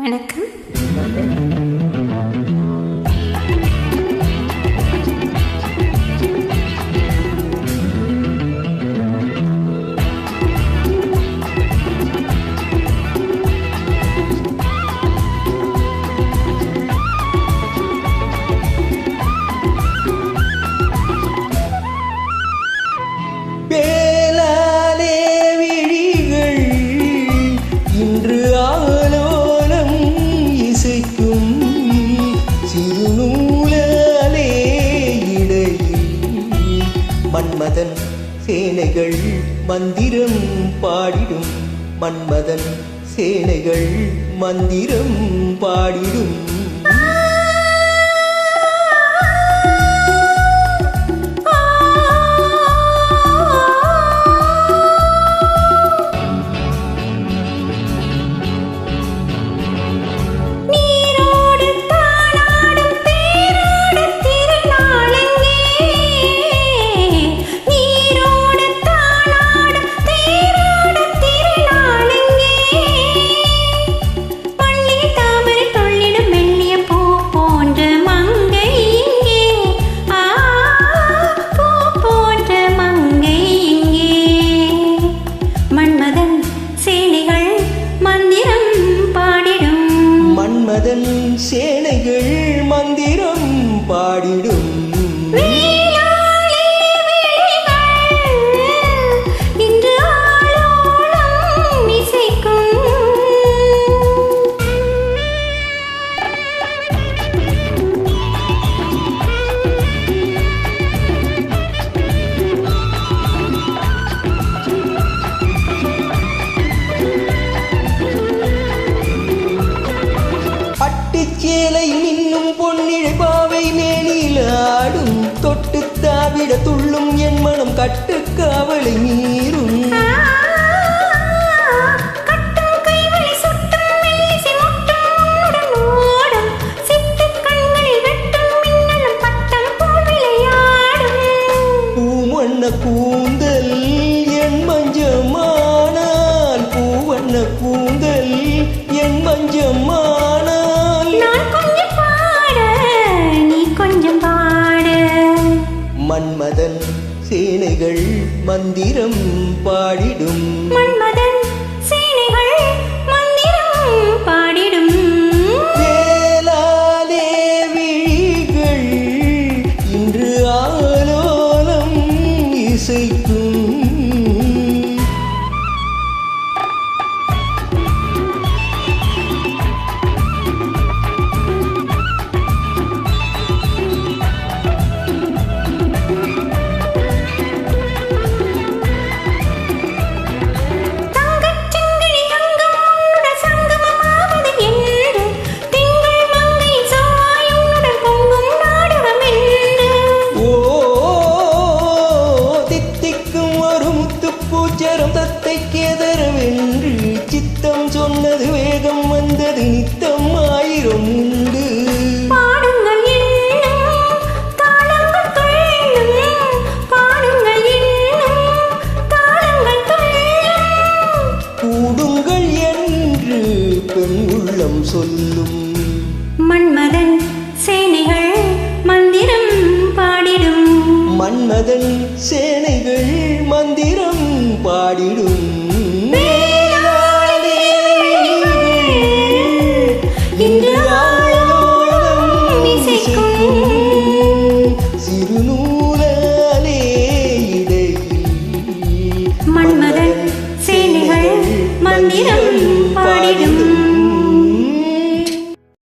வணக்கம். பேலாலே விழிகள் இன்று ஆலோலம் இசைக்கும் சிறுநூலாலே இடையில் மன்மதன் சேனைகள் மந்திரம் பாடிடும். மன்மதன் சேனைகள் மந்திரம் பாடிடும். மன்மதன் சேனைகள் மந்திரம் பாடிடும். சேலை மின்னும் பொன்னிழை பாவை மேனிலாடும். தொட்டு தாவிட துள்ளும் என் மனம் கட்டு காவலை மீறும். பூவண்ண கூந்தல் என் மஞ்சமானால், பூவண்ண கூந்தல் என் மஞ்சமானால் மன்மதன் சேனைகள் மந்திரம் பாடிடும். மன்மதன் சேனைகள் மந்திரம் பாடிடும். வேலாலே விழிகள் இன்று ஆலோலம் இசைக்கும். தத்தை கேதரவென்று சித்தம் சொன்னது, வேகம் வந்தது நித்தம் ஆயிரம் உண்டு. பாடுங்கள் என்னும் தாளங்கள் துள்ளும், பாடுங்கள் என்னும் தாளங்கள் துள்ளும். கூடுங்கள் என்று பெண் உள்ளம் சொல்லும். மன்மதன் சேனைகள் மந்திரம் பாடிடும். மன்மதன் சேனைகள் மந்திரம் பாடிடும். இன்று ஆலோலம் இசைக்கும் சிறுநூலாலே இடையில் மன்மதன் சேனைகள் மந்திரம் பாடிடும்.